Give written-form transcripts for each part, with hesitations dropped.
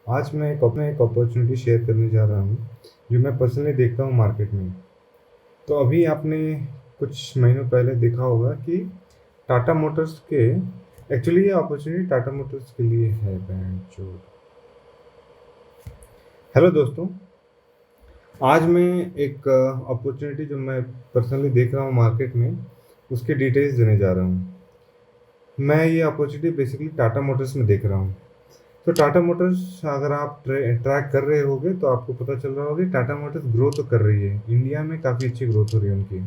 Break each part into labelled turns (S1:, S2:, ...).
S1: आज मैं एक अपॉर्चुनिटी शेयर करने जा रहा हूँ, जो मैं पर्सनली देखता हूँ मार्केट में। तो अभी आपने कुछ महीनों पहले देखा होगा कि टाटा मोटर्स के एक्चुअली ये अपॉर्चुनिटी टाटा मोटर्स के लिए है जो। हेलो दोस्तों, आज मैं एक अपॉर्चुनिटी जो मैं पर्सनली देख रहा हूँ मार्केट में, उसके डिटेल्स देने जा रहा हूँ। मैं ये अपॉर्चुनिटी बेसिकली टाटा मोटर्स में देख रहा हूँ। तो टाटा मोटर्स अगर आप ट्रैक कर रहे होगे तो आपको पता चल रहा होगा कि टाटा मोटर्स ग्रो तो कर रही है, इंडिया में काफ़ी अच्छी ग्रोथ हो रही है उनकी।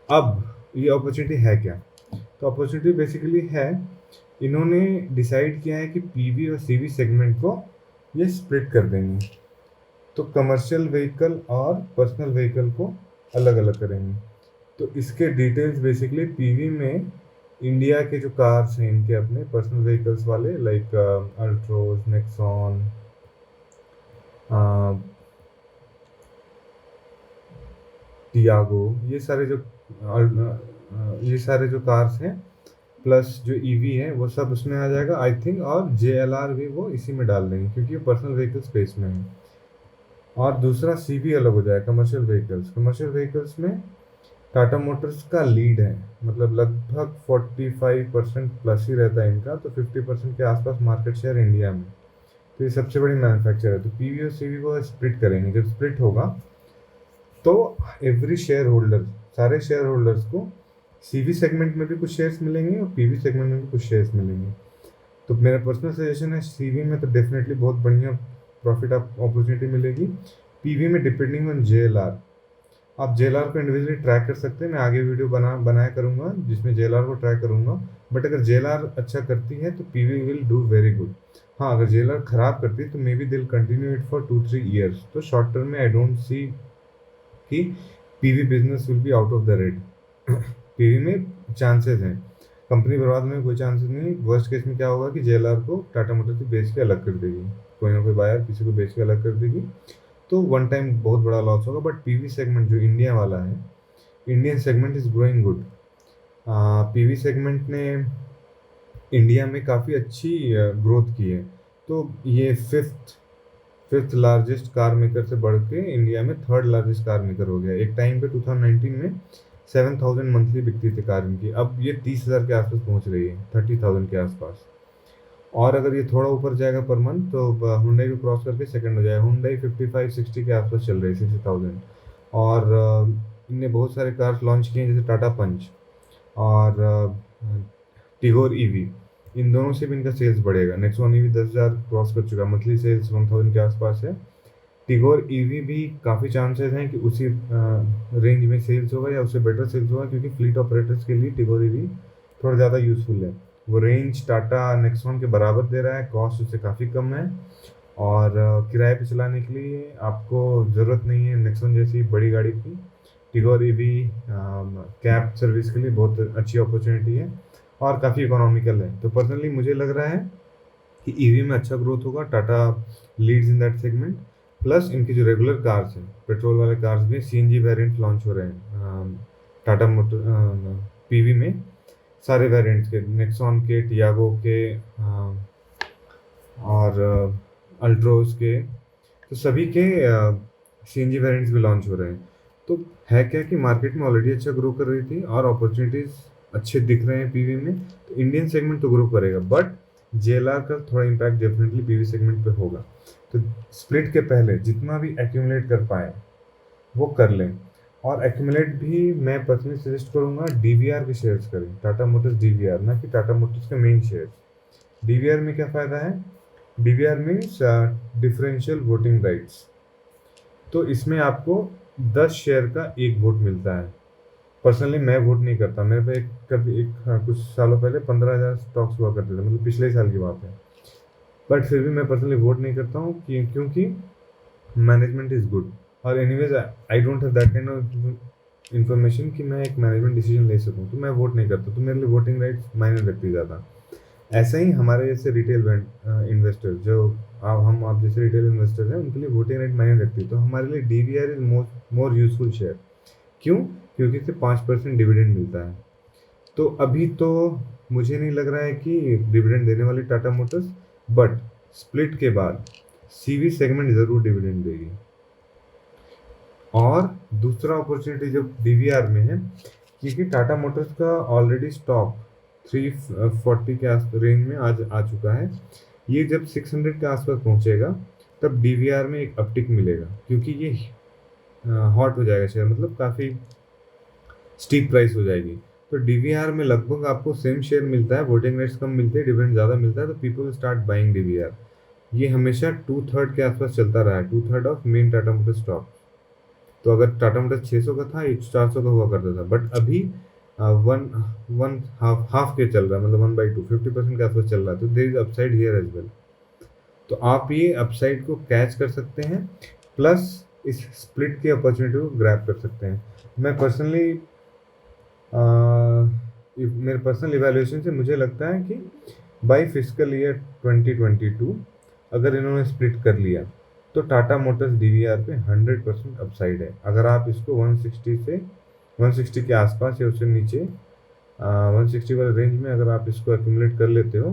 S1: अब ये अपॉर्चुनिटी है क्या? तो अपॉर्चुनिटी बेसिकली है, इन्होंने डिसाइड किया है कि पीवी और सीवी सेगमेंट को ये स्प्लिट कर देंगे। तो कमर्शियल व्हीकल और पर्सनल व्हीकल को अलग अलग करेंगे। तो इसके डिटेल्स बेसिकली पीवी में इंडिया के जो कार्स हैं इनके अपने पर्सनल व्हीकल्स वाले लाइक अल्ट्रोज, नेक्सॉन, टियागो, ये सारे जो कार्स हैं प्लस जो ईवी है वो सब उसमें आ जाएगा आई थिंक। और जेएलआर भी वो इसी में डाल देंगे क्योंकि ये पर्सनल व्हीकल स्पेस में है। और दूसरा सीवी अलग हो जाएगा, कमर्शियल व्हीकल्स में टाटा मोटर्स का लीड है, मतलब लगभग 45% प्लस ही रहता है इनका, तो 50% के आसपास मार्केट शेयर इंडिया में। तो ये सबसे बड़ी मैन्युफैक्चर है। तो पीवी और सीवी को स्प्लिट करेंगे। जब स्प्लिट होगा तो एवरी शेयर होल्डर, सारे शेयर होल्डर्स को सीवी सेगमेंट में भी कुछ शेयर्स मिलेंगे और पीवी सेगमेंट में भी कुछ शेयर्स मिलेंगे। तो मेरा पर्सनल सजेशन है, सीवी में तो डेफिनेटली बहुत बढ़िया प्रॉफिट अपॉर्चुनिटी मिलेगी। पीवी में डिपेंडिंग ऑन जेएलआर, आप जेएलआर को इंडिविजुअली ट्रैक कर सकते हैं। मैं आगे वीडियो बनाया करूँगा जिसमें जेएलआर को ट्रैक करूँगा। बट अगर जेएलआर अच्छा करती है तो PV will do very good. हाँ, अगर जेएलआर खराब करती है तो मे बी दिल कंटिन्यू इट फॉर 2-3 ईयर्स। तो शॉर्ट टर्म में आई डोंट सी कि PV business will be out of the red. PV में चांसेस हैं, कंपनी बर्बाद होने में कोई चांसेस नहीं। वर्स्ट केस में क्या होगा कि जेएलआर को टाटा मोटर्स से बेच के अलग कर देगी, कोई ना कोई बायर किसी को बेच के अलग कर देगी, तो वन टाइम बहुत बड़ा लॉस होगा। बट पीवी सेगमेंट जो इंडिया वाला है, Indian segment is growing good. PV segment ने इंडिया में काफ़ी अच्छी ग्रोथ की है। तो ये फिफ्थ लार्जेस्ट कार मेकर से बढ़ के इंडिया में थर्ड लार्जेस्ट कार मेकर हो गया। एक टाइम पे 2019 में 7,000 मंथली बिकती थी कार इनकी, अब ये 30,000 के आसपास पहुंच रही है, 30,000 के आसपास। और अगर ये थोड़ा ऊपर जाएगा पर मंथ तो हुंडई को क्रॉस करके सेकंड हो जाएगा। हुंडई 55-60 के आसपास चल रही है, 60,000। और इनने बहुत सारे कार्स लॉन्च किए हैं जैसे टाटा पंच और टिगोर ईवी। इन दोनों से भी इनका सेल्स बढ़ेगा। नेक्सॉन ईवी 10,000 क्रॉस कर चुका है, मंथली सेल्स 1,000 के आसपास है। टिगोर ईवी भी काफ़ी चांसेस हैं कि उसी रेंज में सेल्स होगा या उससे बेटर सेल्स होगा, क्योंकि फ्लीट ऑपरेटर्स के लिए टिगोर ईवी थोड़ा ज़्यादा यूज़फुल है। वो रेंज टाटा नेक्सॉन के बराबर दे रहा है, कॉस्ट उससे काफ़ी कम है। और किराए पे चलाने के लिए आपको ज़रूरत नहीं है नेक्सॉन जैसी बड़ी गाड़ी की। टिगोर ईवी कैब सर्विस के लिए बहुत अच्छी अपॉर्चुनिटी है और काफ़ी इकोनॉमिकल है। तो पर्सनली मुझे लग रहा है कि ईवी में अच्छा ग्रोथ होगा। Tata leads in that segment. Plus इनकी जो रेगुलर कार्स हैं, पेट्रोल वाले कार्स भी सीएनजी वेरिएंट लॉन्च हो रहे हैं टाटा मोटर पीवी में। सारे वेरिएंट्स के, नेक्सॉन के, टियागो के और अल्ट्रोज के, तो सभी के सीएनजी वेरिएंट्स भी लॉन्च हो रहे हैं। तो है क्या कि मार्केट में ऑलरेडी अच्छा ग्रो कर रही थी और अपॉर्चुनिटीज अच्छे दिख रहे हैं पीवी में, तो इंडियन सेगमेंट तो ग्रो करेगा। बट जेएलआर का थोड़ा इम्पैक्ट डेफिनेटली पीवी सेगमेंट पे होगा। तो स्प्लिट के पहले जितना भी एक्यूमुलेट कर पाए वो कर लें। और एक्यूमुलेट भी मैं पर्सनली सजेस्ट करूंगा डीवीआर के शेयर्स करें, टाटा मोटर्स डीवीआर, ना कि टाटा मोटर्स के मेन शेयर्स। डीवीआर में क्या फ़ायदा है? DVR means differential voting rights. तो इसमें आपको 10 शेयर का एक वोट मिलता है। पर्सनली मैं वोट नहीं करता, मेरे पे कुछ सालों पहले 15,000 स्टॉक्स हुआ करते थे, मतलब पिछले साल की बात है। बट फिर भी मैं पर्सनली वोट नहीं करता हूँ क्योंकि मैनेजमेंट इज़ गुड। और anyways I don't have that kind of information कि मैं एक मैनेजमेंट डिसीजन ले सकूँ, तो मैं वोट नहीं करता। तो मेरे लिए वोटिंग राइट्स मायने रखती ज़्यादा। ऐसा ही हमारे जैसे रिटेल इन्वेस्टर जो आप जैसे रिटेल इन्वेस्टर हैं, उनके लिए वोटिंग राइट मायने रखती है। तो हमारे लिए DVR is more useful share. क्यों? क्योंकि इससे 5% डिविडेंड मिलता है। तो अभी तो मुझे नहीं लग रहा है कि डिविडेंड देने वाली टाटा मोटर्स, बट स्प्लिट के बाद सीवी सेगमेंट ज़रूर डिविडेंड देगी। और दूसरा अपॉर्चुनिटी जो डीवीआर में है, क्योंकि टाटा मोटर्स का ऑलरेडी स्टॉक 340 के आस रेंज में आज आ चुका है। ये जब 600 के आसपास पहुंचेगा तब डीवीआर में एक अपटिक मिलेगा, क्योंकि ये हॉट हो जाएगा शेयर, मतलब काफ़ी स्टीप प्राइस हो जाएगी। तो डीवीआर में लगभग आपको सेम शेयर मिलता है, वोटिंग राइट्स कम मिलते हैं, डिविडेंड ज़्यादा मिलता है, तो people will start buying DVR. ये हमेशा 2/3 के आसपास चलता रहा है, 2/3 of main Tata Motors stock. तो अगर टाटा मोटर्स 600 का था, ये 400 का हुआ करता था, बट अभी वन वन हाफ के चल रहा है, मतलब 1/2 50% के आसपास चल रहा है। तो there is upside here as well. तो आप ये अपसाइड को कैच कर सकते हैं, प्लस इस स्प्लिट की अपॉर्चुनिटी को ग्रैब कर सकते हैं। मैं पर्सनली मेरे पर्सनल इवैल्यूएशन से मुझे लगता है कि बाय फिस्कल ईयर 2022 अगर इन्होंने स्प्लिट कर लिया तो टाटा मोटर्स डीवीआर पे 100% अपसाइड है। अगर आप इसको 160 के आसपास या उससे नीचे 160 वाले रेंज में अगर आप इसको एक्यूमुलेट कर लेते हो,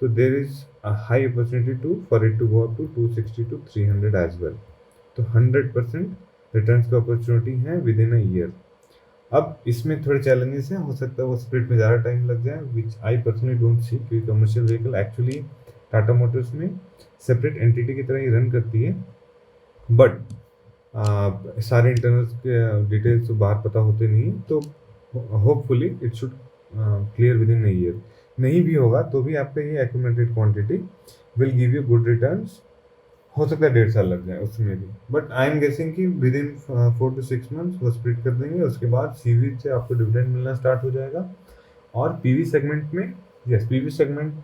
S1: तो there is a high opportunity for it to go up to 260 to 300 as well. तो 100% रिटर्न्स की अपॉर्चुनिटी है विद इन अ ईयर। अब इसमें थोड़े चैलेंजेस हैं, हो सकता है वो स्प्लिट में ज़्यादा टाइम लग जाए, विच आई पर्सनली डोंट सी, क्योंकि commercial vehicle actually Tata Motors में सेपरेट एंटिटी की तरह ही रन करती है। बट सारे इंटरनल्स के डिटेल्स तो बाहर पता होते नहीं, तो hopefully it should clear with in a year. नहीं भी होगा तो भी आपका ये accumulated quantity will give you good returns. हो सकता है 1.5 साल लग जाए उसमें भी, बट आई एम गेसिंग कि विद इन 4 to 6 months वो स्प्लिट कर देंगे। उसके बाद सीवी से आपको डिविडेंड मिलना स्टार्ट हो जाएगा। और पीवी सेगमेंट में, yes, PV segment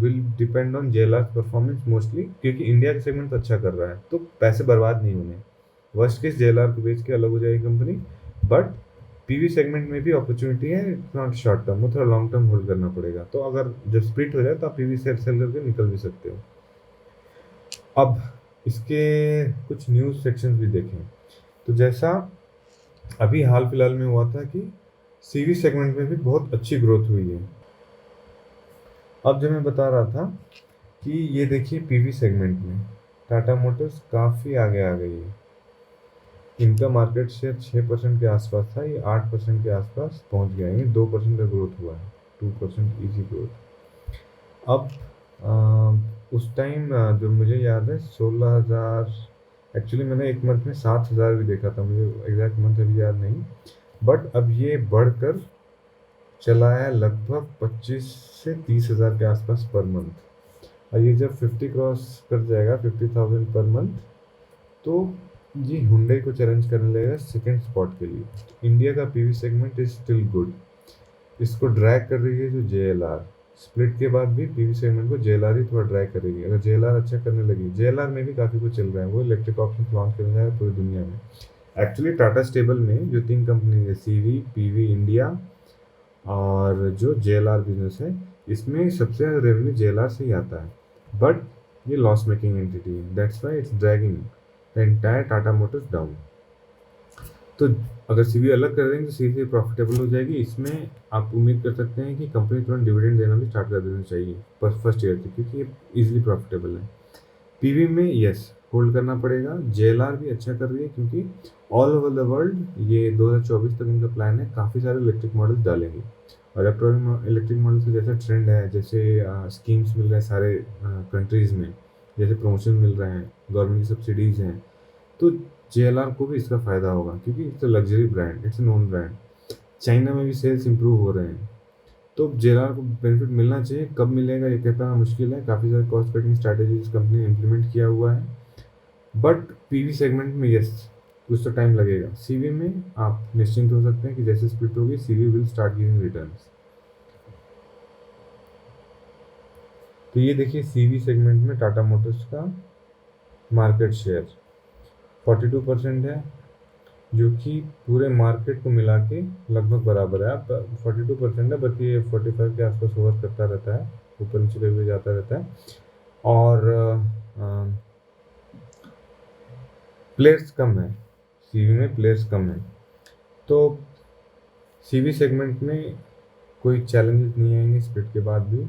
S1: will depend on JLR performance mostly, क्योंकि इंडिया के सेगमेंट तो अच्छा कर रहा है, तो पैसे बर्बाद नहीं होने। वर्स्ट केस जेएलआर को बेच के अलग हो जाएगी कंपनी, बट पीवी सेगमेंट में भी अपॉर्चुनिटी है। इट्स नॉट शॉर्ट टर्म, वो थोड़ा लॉन्ग टर्म होल्ड करना पड़ेगा। तो अगर जब स्प्लिट हो जाए तो आप पीवी सेल करके निकल भी सकते हो। अब इसके कुछ न्यूज़ सेक्शंस भी देखें, तो जैसा अभी हाल फिलहाल में हुआ था कि सीवी सेगमेंट में भी बहुत अच्छी ग्रोथ हुई है। अब जो मैं बता रहा था कि ये देखिए पीवी सेगमेंट में टाटा मोटर्स काफ़ी आगे आ गई है। इनका मार्केट शेयर 6% के आसपास था, ये 8% के आसपास पहुंच गया है। 2% का ग्रोथ हुआ है, 2% ईजी ग्रोथ। अब उस टाइम जो मुझे याद है 16,000, एक्चुअली मैंने एक मंथ में 7,000 भी देखा था, मुझे एग्जैक्ट मंथ अभी याद नहीं, बट अब ये बढ़कर चला है लगभग 25 से 30,000 के आसपास पर मंथ। और ये जब 50 क्रॉस कर जाएगा, 50,000 पर मंथ, तो ये हुंडई को चैलेंज करने लगेगा सेकेंड स्पॉट के लिए। इंडिया का PV segment is still good. इसको ड्रैग कर रही है जो जेएलआर। स्प्लिट के बाद भी पीवी सेगमेंट को जेएलआर ही थोड़ा ड्रैग करेगी। अगर जेएलआर अच्छा करने लगी, जेएलआर में भी काफ़ी कुछ चल रहा है, वो इलेक्ट्रिक ऑप्शन लॉन्च करने जा रहा है पूरी दुनिया में। एक्चुअली टाटा स्टेबल में जो 3 कंपनी है, सीवी, पीवी इंडिया और जो जेएलआर बिजनेस है, इसमें सबसे ज़्यादा रेवेन्यू जेएलआर से ही आता है, बट ये लॉस मेकिंग एंटिटी है। That's why it's dragging the entire Tata Motors down. तो अगर सीवी अलग कर देंगे तो सीवी प्रॉफिटेबल हो जाएगी। इसमें आप उम्मीद कर सकते हैं कि कंपनी तुरंत डिविडेंड देना भी स्टार्ट कर देना चाहिए फर्स्ट ईयर से, क्योंकि ये इजीली प्रॉफिटेबल है। पीवी में यस होल्ड करना पड़ेगा। जेएलआर भी अच्छा कर रही है, क्योंकि ऑल ओवर द वर्ल्ड ये 2024 तक इनका प्लान है, काफ़ी सारे इलेक्ट्रिक मॉडल्स डालेंगे। और इलेक्ट्रिक मॉडल्स का जैसा ट्रेंड है, जैसे स्कीम्स मिल रहे हैं सारे कंट्रीज़ में, जैसे प्रमोशन मिल रहे हैं, गवर्नमेंट की सब्सिडीज़ हैं, तो जेएलआर को भी इसका फ़ायदा होगा, क्योंकि it's a luxury brand, it's a known brand. China में भी सेल्स इंप्रूव हो रहे हैं, तो जेएलआर को बेनिफिट मिलना चाहिए। कब मिलेगा ये कह पाना मुश्किल है, काफ़ी सारे कॉस्ट कटिंग स्ट्रैटेजीज कंपनी ने इम्प्लीमेंट किया हुआ है, बट पीवी सेगमेंट में यस कुछ तो टाइम लगेगा। सीवी में आप निश्चिंत हो सकते हैं कि जैसे स्प्लिट होगी CV will start giving returns. तो ये देखिए सीवी सेगमेंट में टाटा मोटर्स का मार्केट शेयर 42% है, जो कि पूरे मार्केट को मिला के लगभग बराबर है। अब 42% है, बल्कि ये 45 के आसपास ओवर करता रहता है, ऊपर नीचे हुए जाता रहता है। और प्लेयर्स कम है, सीवी में प्लेयर्स कम है, तो सीवी सेगमेंट में कोई चैलेंजेस नहीं आएंगे स्प्लिट के बाद भी।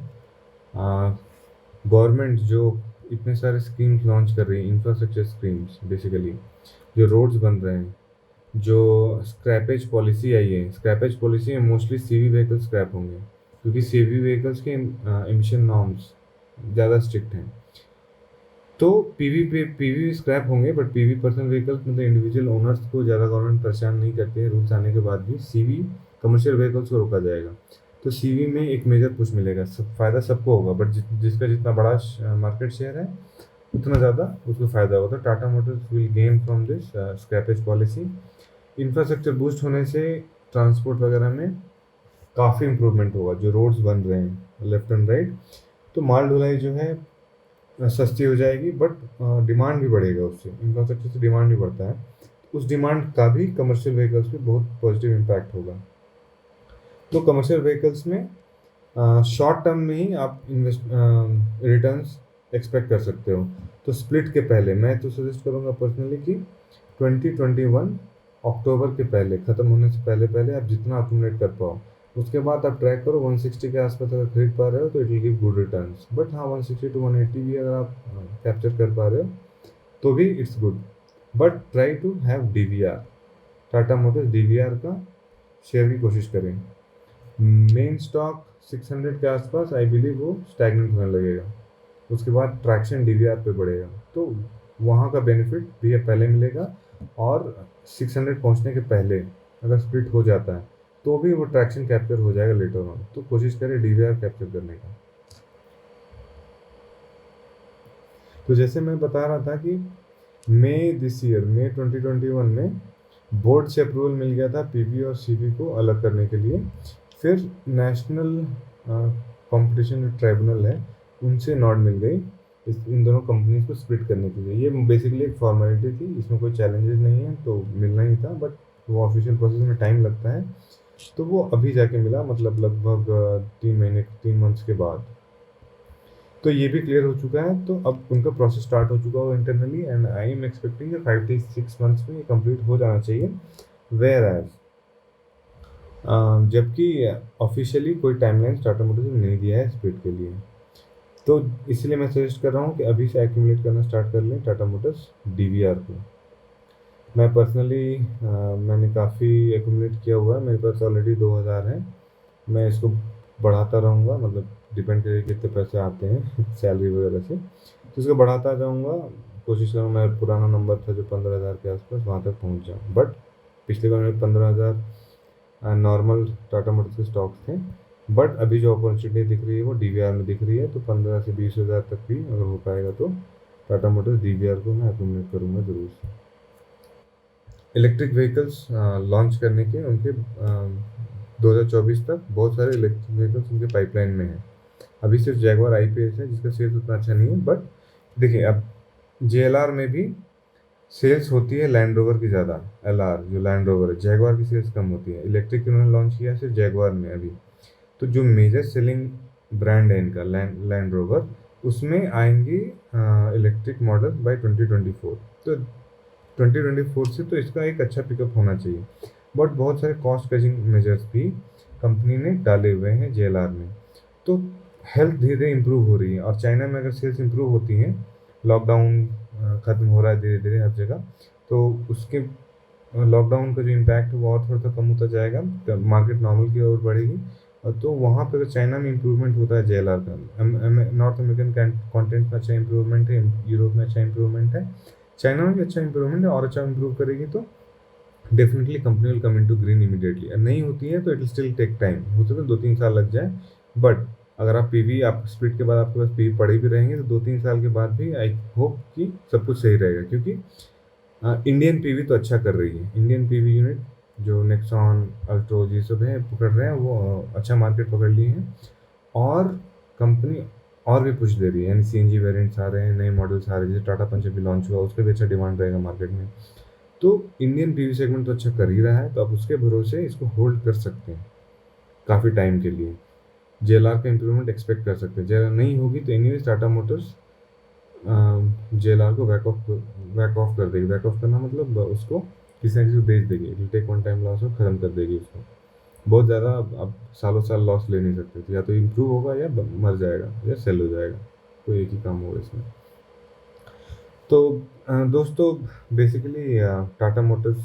S1: गवर्नमेंट जो इतने सारे स्कीम्स लॉन्च कर रही है, इंफ्रास्ट्रक्चर स्कीम्स बेसिकली, जो रोड्स बन रहे हैं, जो स्क्रैपेज पॉलिसी आई है, स्क्रैपेज पॉलिसी में मोस्टली सीवी व्हीकल स्क्रैप होंगे, क्योंकि सीवी व्हीकल्स के एमिशन नॉर्म्स ज़्यादा स्ट्रिक्ट हैं। तो पीवी स्क्रैप होंगे, बट पीवी पर्सनल व्हीकल्स मतलब इंडिविजुअल ओनर्स को ज़्यादा गवर्नमेंट परेशान नहीं करती है। रूल्स आने के बाद भी सीवी कमर्शियल व्हीकल्स को रोका जाएगा। तो सीवी में एक मेजर पुश मिलेगा, फ़ायदा सबको होगा, बट जिसका जितना बड़ा मार्केट शेयर है उतना ज़्यादा उसको फ़ायदा होगा। तो Tata Motors will gain from this scrappage policy. Infrastructure boost होने से ट्रांसपोर्ट वगैरह में काफ़ी इंप्रूवमेंट होगा, जो रोड्स बन रहे हैं लेफ्ट एंड राइट। तो माल ढुलाई जो है सस्ती हो जाएगी, बट डिमांड भी बढ़ेगा उससे, इंफ्रास्ट्रक्चर से डिमांड भी बढ़ता है, उस डिमांड का भी कमर्शियल व्हीकल्स पे बहुत पॉजिटिव इम्पैक्ट होगा। तो कमर्शियल व्हीकल्स में शॉर्ट टर्म में ही आप रिटर्न्स एक्सपेक्ट कर सकते हो। तो स्प्लिट के पहले मैं तो सजेस्ट करूँगा पर्सनली कि 2021 अक्टूबर के पहले, ख़त्म होने से पहले पहले आप जितना अक्यूमुलेट कर पाओ, उसके बाद आप ट्रैक करो 160 के आसपास अगर खरीद पा रहे हो तो it will give good returns. But हाँ, 160 to 180 भी अगर आप कैप्चर कर पा रहे हो तो भी it's good. But try to have DVR, Tata Motors DVR का शेयर की कोशिश करें। मेन स्टॉक 600 के आसपास आई बिलीव वो स्टैगनेंट होने लगेगा, उसके बाद ट्रैक्शन डीवीआर पे बढ़ेगा, तो वहाँ का बेनिफिट भी पहले मिलेगा। और 600 पहुँचने के पहले अगर स्प्लिट हो जाता है तो भी वो ट्रैक्शन कैप्चर हो जाएगा लेटर ऑन। तो कोशिश करें डीवीआर कैप्चर करने का। तो जैसे मैं बता रहा था कि मई 2021 में बोर्ड से अप्रूवल मिल गया था पीवी और सीवी को अलग करने के लिए। फिर नेशनल कंपटीशन ट्राइब्यूनल है उनसे नॉड मिल गई इन दोनों कंपनीज को स्प्लिट करने के लिए। ये बेसिकली एक फॉर्मेलिटी थी, इसमें कोई चैलेंजेस नहीं है, तो मिलना ही था, बट वो ऑफिशियल प्रोसेस में टाइम लगता है। तो वो अभी जाके मिला, मतलब लगभग 3 मंथ्स के बाद। तो ये भी क्लियर हो चुका है, तो अब उनका प्रोसेस स्टार्ट हो चुका होगा internally, and I am expecting 5 to 6 months में ये कंप्लीट हो जाना चाहिए। वेयर एज जबकि ऑफिशियली कोई टाइमलाइन टाटा मोटर्स ने नहीं दिया है स्प्लिट के लिए। तो इसलिए मैं सजेस्ट कर रहा हूँ कि अभी से एक्यूमुलेट करना स्टार्ट कर लें टाटा मोटर्स डीवीआर को। मैं पर्सनली मैंने काफ़ी एक्यूमुलेट किया हुआ है, मेरे पास ऑलरेडी 2000 है। मैं इसको बढ़ाता रहूँगा, मतलब डिपेंड करेगा कितने पैसे आते हैं सैलरी वगैरह से, तो इसको बढ़ाता जाऊँगा। कोशिश करूँगा मेरा पुराना नंबर था जो 15,000 के आसपास, वहाँ तक पहुँच जाऊँ। बट पिछले बार मेरे 15,000 नॉर्मल टाटा मोटर्स के स्टॉक्स थे, बट अभी जो अपॉर्चुनिटी दिख रही है वो डीवीआर में दिख रही है। तो 15 से 20,000 तक भी अगर हो पाएगा तो टाटा मोटर्स डीवीआर को मैं एक्यूमुलेट करूँगा ज़रूर से। इलेक्ट्रिक व्हीकल्स लॉन्च करने के उनके 2024 तक बहुत सारे इलेक्ट्रिक व्हीकल्स उनके पाइपलाइन में हैं। अभी सिर्फ जैगवार आई-पेस है जिसका सेल्स उतना अच्छा नहीं है, बट देखिए अब जेएलआर में भी सेल्स होती है लैंड रोवर की ज़्यादा। एलआर जो लैंड रोवर है, जैगवार की सेल्स कम होती है। इलेक्ट्रिक उन्होंने लॉन्च किया सिर्फ जैगवार में अभी। तो जो मेजर सेलिंग ब्रांड है इनका लैंड रोवर, उसमें आएंगे इलेक्ट्रिक मॉडल बाय 2024। तो 2024 से तो इसका एक अच्छा पिकअप होना चाहिए। बट बहुत सारे कॉस्ट कटिंग मेजर्स भी कंपनी ने डाले हुए हैं जेएलआर में। तो हेल्थ धीरे धीरे इम्प्रूव हो रही है, और चाइना में अगर सेल्स इम्प्रूव होती हैं, लॉकडाउन ख़त्म हो रहा है धीरे धीरे हर जगह, तो उसके लॉकडाउन का जो इम्पैक्ट है वो और थोड़ा सा कम होता जाएगा, मार्केट नॉर्मल की ओर बढ़ेगी। तो वहाँ पर अगर चाइना में इम्प्रूवमेंट होता है जेएलआर का, नॉर्थ अमेरिकन कॉन्टेंट में अच्छा इम्प्रूवमेंट है, यूरोप में अच्छा इम्प्रूवमेंट है, चाइना में भी अच्छा इम्प्रूवमेंट है, और अच्छा इम्प्रूव करेगी तो definitely company will come into green immediately. नहीं होती है तो it will still take time, हो सकता है 2-3 साल लग जाए। बट अगर आप पीवी, आप स्प्लिट के बाद आपके पास पीवी पड़े भी रहेंगे तो 2-3 साल के बाद भी आई होप कि सब कुछ सही रहेगा, क्योंकि इंडियन पीवी तो अच्छा कर रही है। इंडियन पीवी यूनिट जो नेक्सॉन, अल्ट्रोज ये सब है पकड़ रहे हैं, वो अच्छा मार्केट पकड़ लिए हैं, और कंपनी और भी पुश दे रही है, यानी सीएनजी वेरिएंट्स आ रहे हैं, नए मॉडल्स आ रहे हैं, जैसे टाटा पंच भी लॉन्च हुआ, उसका भी अच्छा डिमांड रहेगा मार्केट में। तो इंडियन पीवी सेगमेंट तो अच्छा कर ही रहा है, तो आप उसके भरोसे इसको होल्ड कर सकते हैं काफ़ी टाइम के लिए। जेएलआर का इम्प्रूवमेंट एक्सपेक्ट कर सकते हैं। जेएलआर नहीं होगी तो एनीवेज टाटा मोटर्स जेएलआर को बैक ऑफ कर देगी। बैक ऑफ करना मतलब उसको किसी न किसी को बेच देगी, it will take one time loss और ख़त्म कर देगी उसको। बहुत ज़्यादा अब सालों साल लॉस ले नहीं सकते, तो या तो इम्प्रूव होगा या मर जाएगा या सेल हो जाएगा, कोई एक ही काम होगा इसमें। तो दोस्तों बेसिकली टाटा मोटर्स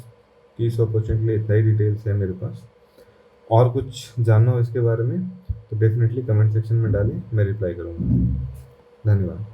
S1: की इस अपॉर्चुनिटी के लिए इतना ही डिटेल्स है मेरे पास। और कुछ जानना हो इसके बारे में तो डेफिनेटली कमेंट सेक्शन में डालें, मैं रिप्लाई करूँगा। धन्यवाद।